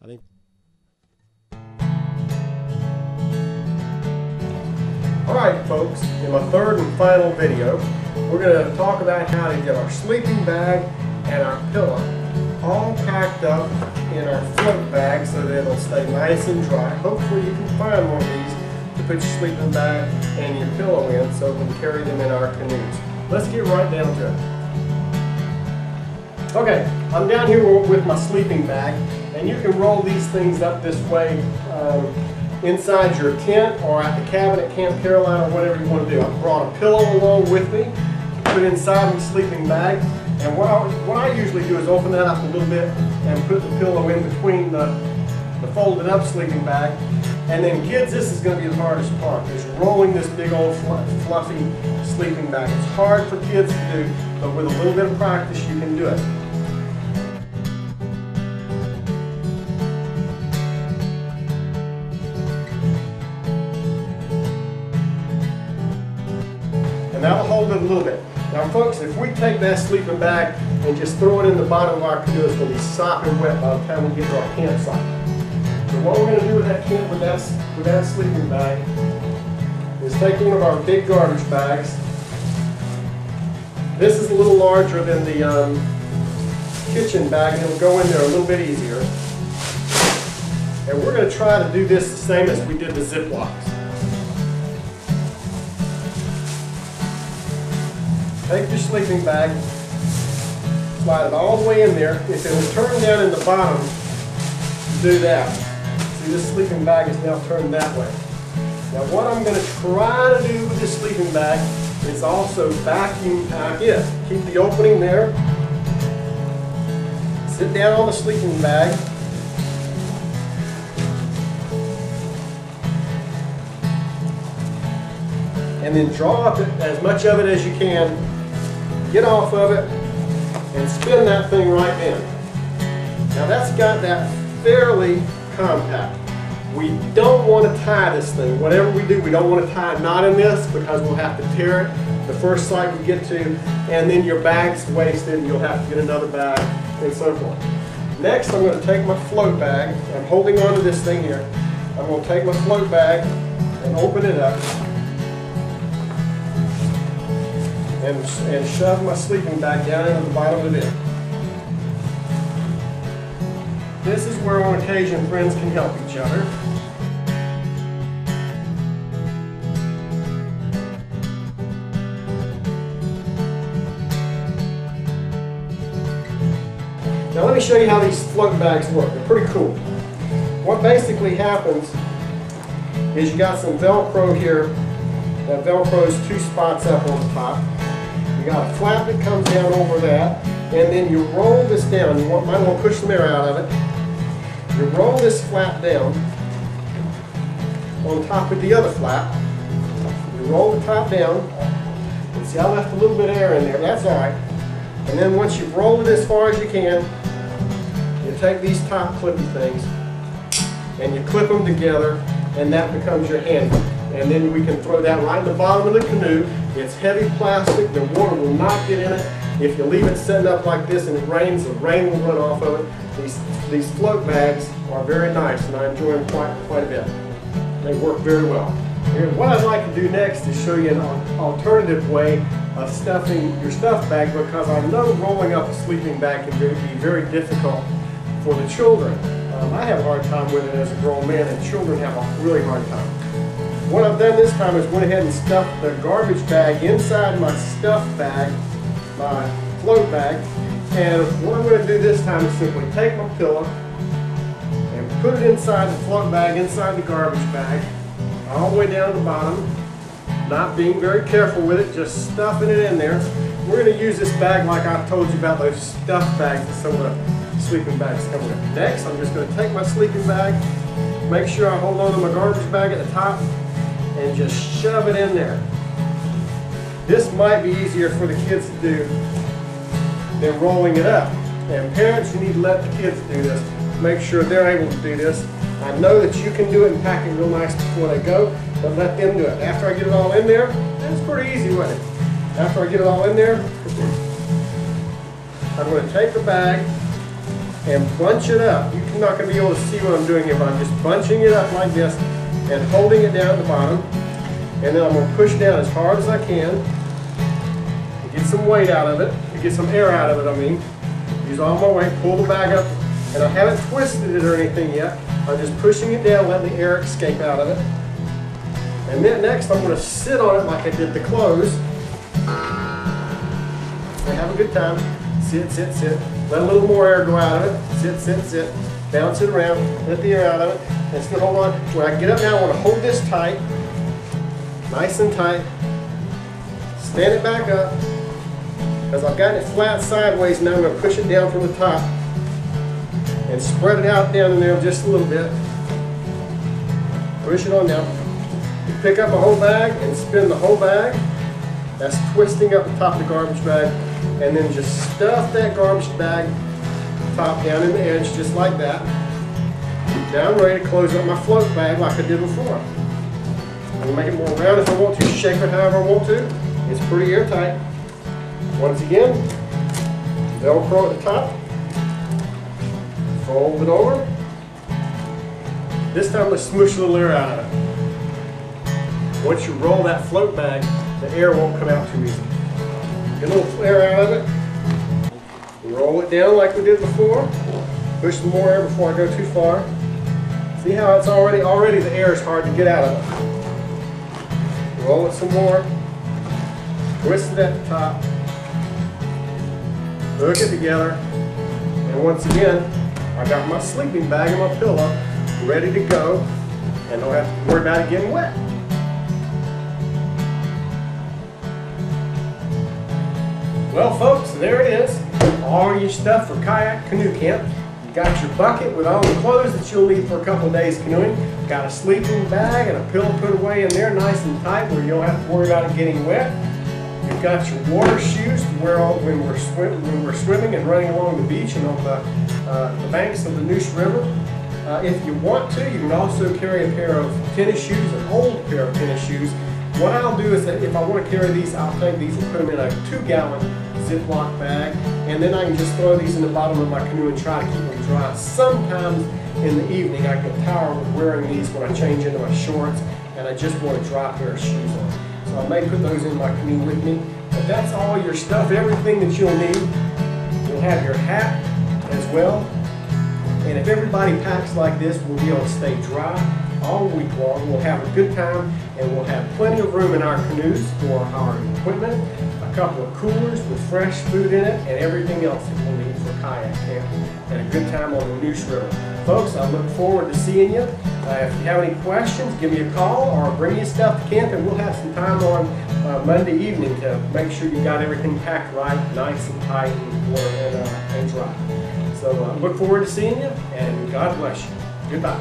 I think. Alright folks, in my third and final video, we're going to talk about how to get our sleeping bag and our pillow all packed up in our float bag so that it'll stay nice and dry. Hopefully you can find one of these to put your sleeping bag and your pillow in so we can carry them in our canoes. Let's get right down to it. Okay, I'm down here with my sleeping bag, and you can roll these things up this way inside your tent or at the cabin at Camp Caroline or whatever you want to do. I brought a pillow along with me, put it inside my sleeping bag, and what I usually do is open that up a little bit and put the pillow in between the folded up sleeping bag. And then kids, this is going to be the hardest part, is rolling this big old fluffy sleeping bag. It's hard for kids to do, but with a little bit of practice you can do it. And that'll hold it a little bit. Now folks, if we take that sleeping bag and just throw it in the bottom of our canoe, it's going to be sopping wet by the time we get to our campsite. So what we're going to do with that sleeping bag is take one of our big garbage bags. This is a little larger than the kitchen bag, and it'll go in there a little bit easier. And we're going to try to do this the same as we did the Ziplocs. Take your sleeping bag, slide it all the way in there. If it will turn down in the bottom, do that. See, this sleeping bag is now turned that way. Now what I'm going to try to do with this sleeping bag is also vacuum pack it. Keep the opening there. Sit down on the sleeping bag. And then draw up as much of it as you can. Get off of it and spin that thing right in. Now that's got that fairly compact. We don't want to tie this thing. Whatever we do, we don't want to tie a knot in this because we'll have to tear it the first site we get to, and then your bag's wasted and you'll have to get another bag and so forth. Next, I'm going to take my float bag. I'm holding on to this thing here. I'm going to take my float bag and open it up and shove my sleeping bag down into the bottom of it. This is where on occasion friends can help each other. Now let me show you how these float bags work. They're pretty cool. What basically happens is you got some Velcro here. That Velcro is two spots up on the top. You got a flap that comes down over that, and then you roll this down. You might want to push some air out of it. You roll this flap down on top of the other flap. You roll the top down. And see, I left a little bit of air in there. That's all right. And then once you've rolled it as far as you can, you take these top clippy things and you clip them together, and that becomes your handle. And then we can throw that right in the bottom of the canoe. It's heavy plastic, the water will not get in it. If you leave it setting up like this and it rains, the rain will run off of it. These float bags are very nice, and I enjoy them quite a bit. They work very well. Here, what I'd like to do next is show you an alternative way of stuffing your stuff bag, because I know rolling up a sleeping bag can be very difficult for the children. I have a hard time with it as a grown man, and children have a really hard time. What I've done this time is went ahead and stuffed the garbage bag inside my stuff bag, my float bag, and what I'm going to do this time is simply take my pillow and put it inside the float bag, inside the garbage bag, all the way down to the bottom, not being very careful with it, just stuffing it in there. We're going to use this bag like I told you about, those stuff bags that some of the sleeping bags come with. Next, I'm just going to take my sleeping bag, make sure I hold on to my garbage bag at the top, and just shove it in there. This might be easier for the kids to do than rolling it up. And parents, you need to let the kids do this. Make sure they're able to do this. I know that you can do it and pack it real nice before they go, but let them do it. After I get it all in there, that's pretty easy with it. After I get it all in there, I'm going to take the bag and bunch it up. You're not going to be able to see what I'm doing here, but I'm just bunching it up like this and holding it down at the bottom. And then I'm going to push down as hard as I can to get some weight out of it, to get some air out of it, I mean. Use all my weight, pull the bag up, and I haven't twisted it or anything yet. I'm just pushing it down, letting the air escape out of it. And then next I'm going to sit on it like I did the clothes. And have a good time. Sit, sit, sit. Let a little more air go out of it. Sit, sit, sit. Bounce it around. Let the air out of it. And still hold on. When I get up now, I want to hold this tight. Nice and tight. Stand it back up. Because I've got it flat sideways now, I'm going to push it down from the top. And spread it out down in there just a little bit. Push it on down. You pick up a whole bag and spin the whole bag. That's twisting up the top of the garbage bag. And then just stuff that garbage bag top down in the edge just like that. Now I'm ready to close up my float bag like I did before. I'm going to make it more round if I want to, shape it however I want to. It's pretty airtight. Once again, Velcro at the top. Fold it over. This time let's smoosh a little air out of it. Once you roll that float bag, the air won't come out too easy. Get a little air out of it. Roll it down like we did before. Push some more air before I go too far. See how it's already the air is hard to get out of it. Roll it some more. Twist it at the top. Hook it together. And once again, I got my sleeping bag and my pillow ready to go, and don't have to worry about it getting wet. Well folks, there it is. All your stuff for kayak canoe camp. You got your bucket with all the clothes that you'll need for a couple of days canoeing. Got a sleeping bag and a pillow put away in there nice and tight where you don't have to worry about it getting wet. You've got your water shoes to wear when we're swimming and running along the beach and on the banks of the Canoe River. If you want to, you can also carry a pair of tennis shoes, an old pair of tennis shoes. What I'll do is that if I want to carry these, I'll take these and put them in a 2-gallon Ziploc bag, and then I can just throw these in the bottom of my canoe and try to keep them dry. Sometimes in the evening I get tired of wearing these when I change into my shorts and I just want a dry pair of shoes on. So I may put those in my canoe with me. But that's all your stuff, everything that you'll need. You'll have your hat as well. And if everybody packs like this, we'll be able to stay dry all week long. We'll have a good time, and we'll have plenty of room in our canoes for our equipment, a couple of coolers with fresh food in it, and everything else that we'll need for kayak camp, and a good time on the Canoe River. Folks, I look forward to seeing you. If you have any questions, give me a call or bring your stuff to camp, and we'll have some time on Monday evening to make sure you got everything packed right, nice and tight and dry. So look forward to seeing you, and God bless you. Goodbye.